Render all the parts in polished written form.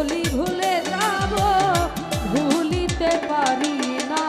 বলি ভুলে যাব ভুলিতে পারি না।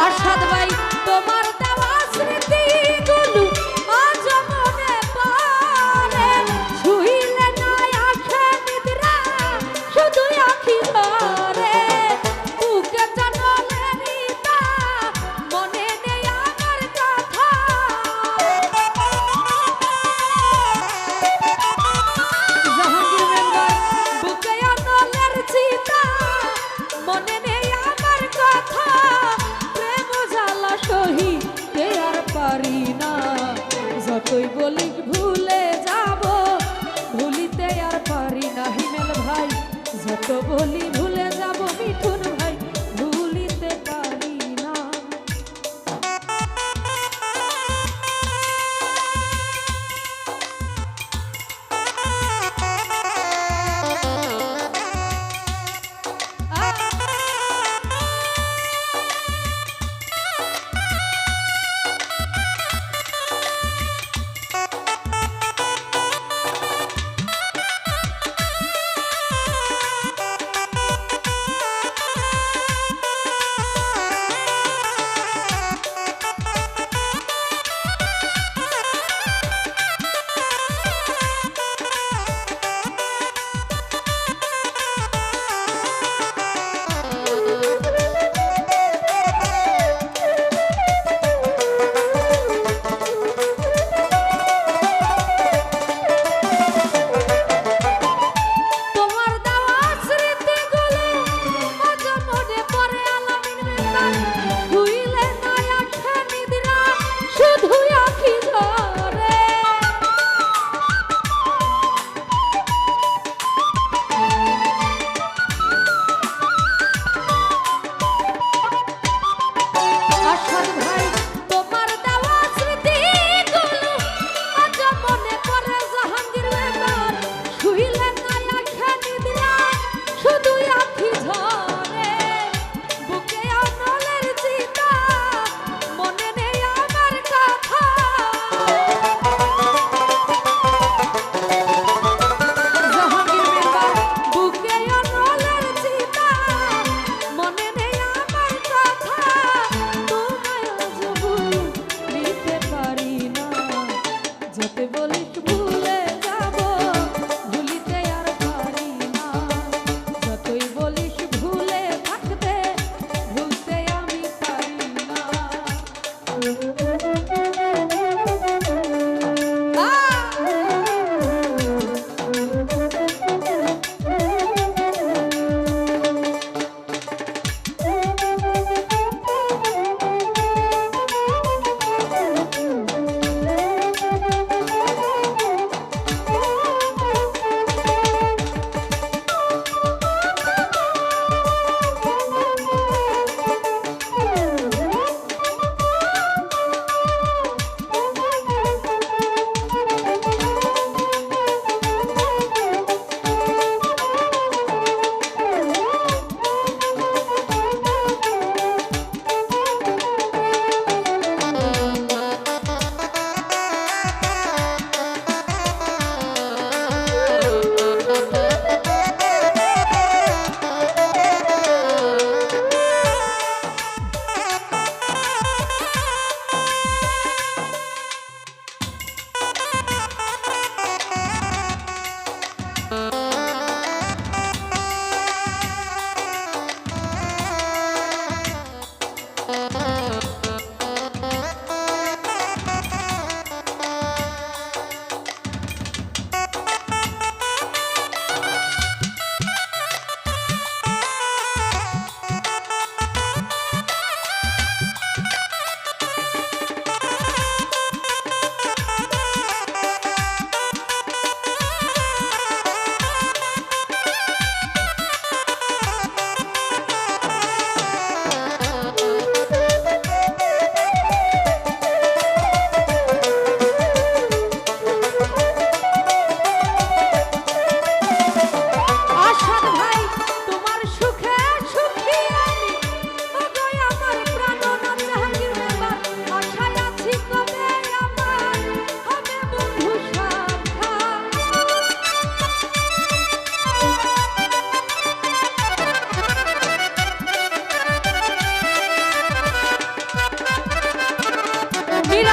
আসাদ ভাই তোমার দেওয়া স্মৃতিগুলো আজ মনে পড়ে, ছুঁইলে না আসে নিদ্রা শুধু আঁখি ধরে। বুকে জানলে নিতা মনে নেই আমার কথা, জাহাঙ্গীর মেম্বার বুকে অনলের চিতা মনে নেই আমার কথা। সহিতে আর পারি না, যতই বলি ভুলে যাব ভুলিতে আর পারি না। হিমেল ভাই যত বলি ভুলে যাব মিঠুন ভাই ভুলিতে পারি না।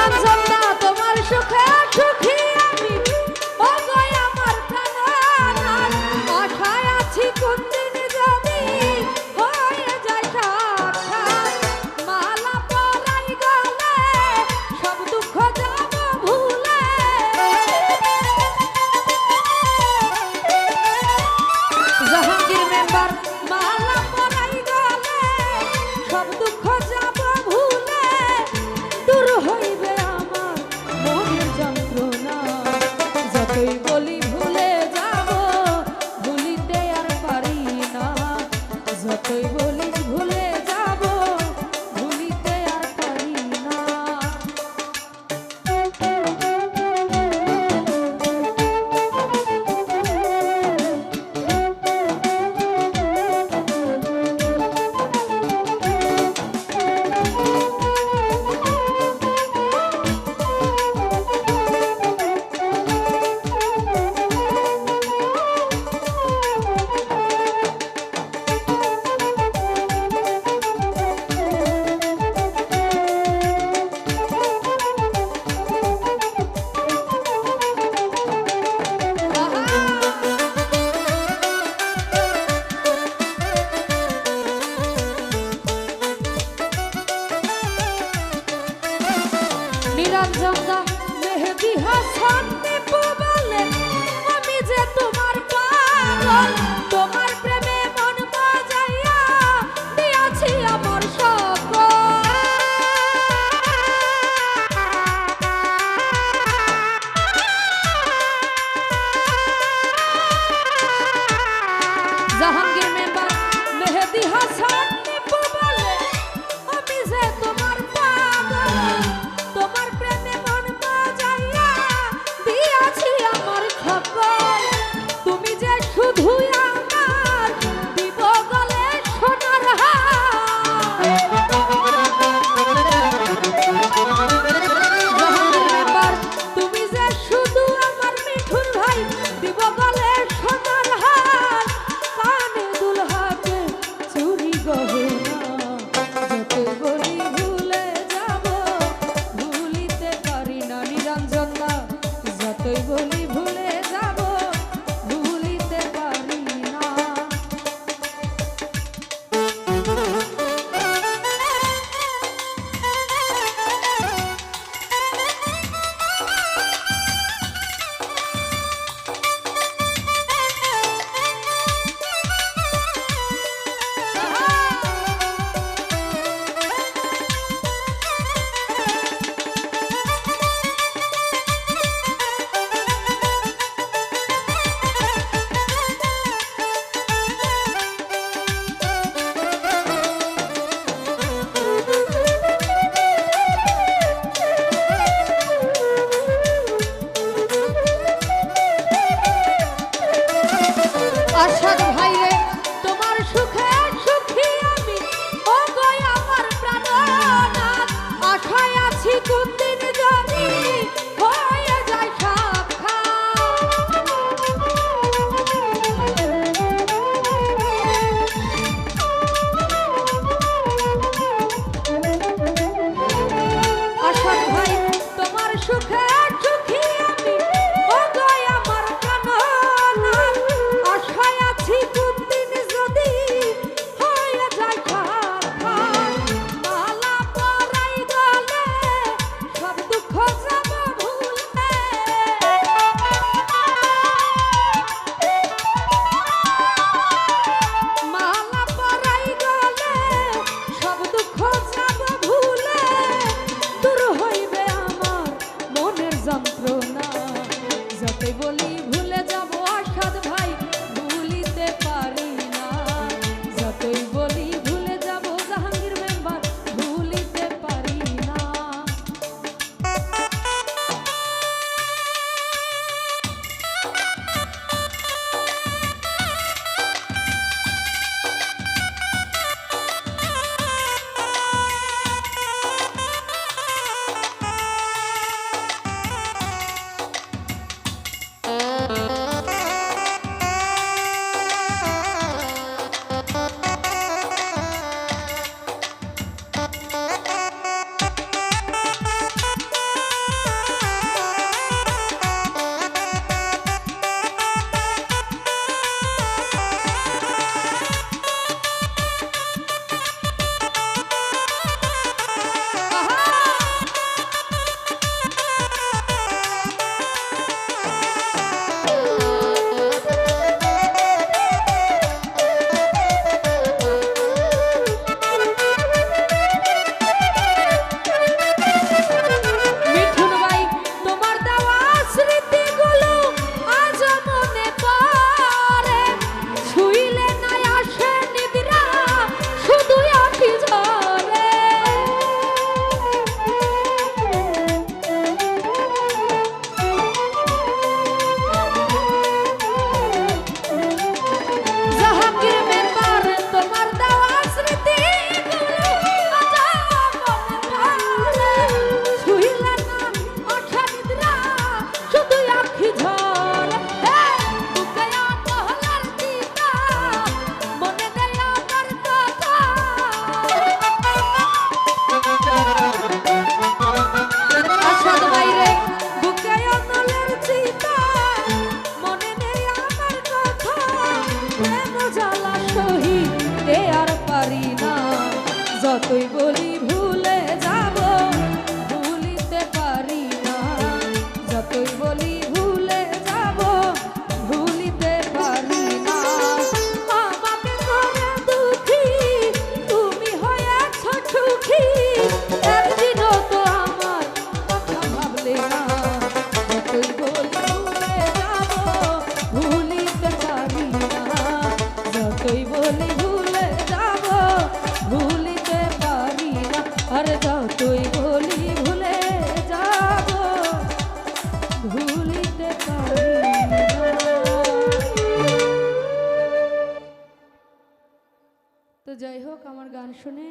নিরঞ্জন দা তোমার সুখে সুখী আমি ও গো আমার প্রাণনাথ আশায় আছি কোন দিন যদি হয়ে যায় সাক্ষাৎ মালা পরাই গলে সব দুঃখ যাব ভুলে জাহাঙ্গীর মেম্বার মালা পরাই গলে সব দুঃখ যাব ভুলে দূর হইবে আমার মনের যন্ত্রণা যতই বলি ভুলে যাব ভুলিতে আর পারি না যতই বলি ভুলে যাব ভুলিতে আর পারি না নিরঞ্জন দা মেহেদি হাসান দীপু বলে আমি যে তোমার পাগল তোমার প্রেমে মন বাজাইয়া দিয়াছি আমার সকল জাহাঙ্গীর মেম্বার মেহেদি হাসান দীপু বলে আমি যে তোমার পাগল তোমার প্রেমে মন বাজাইয়া দিয়াছি আমার সকল তুমি যে শুধু আমার দিব গলে সোনার হার তুমি যে শুধু আমার মিঠুর ভাই দিব গলে সোনার হার কানে দুলহাকে চুরি গহনা যত বলি ভুলে যাব ভুলিতে পারি না নিরঞ্জন দা যতই বলি ভুলে যাব ভুলিতে পারি না আশাদ ভাইরে তোমার সুখে সুখী আমি ও গো আমার প্রাণনাথ আশায় আছি কোন দিন যদি হয়ে যায় সাক্ষাৎ আশাদ ভাই তোমার সুখে সুখী আমি ও গো আমার প্রাণনাথ আশায় আছি কোন দিন যদি হয়ে যায় সাক্ষাৎ মালা পরাই গলে সব দুঃখ যাব ভুলে মালা পরাই গলে সব দুঃখ যাব ভুলে দূর হইবে আমার মনের হোক আমার গান শুনে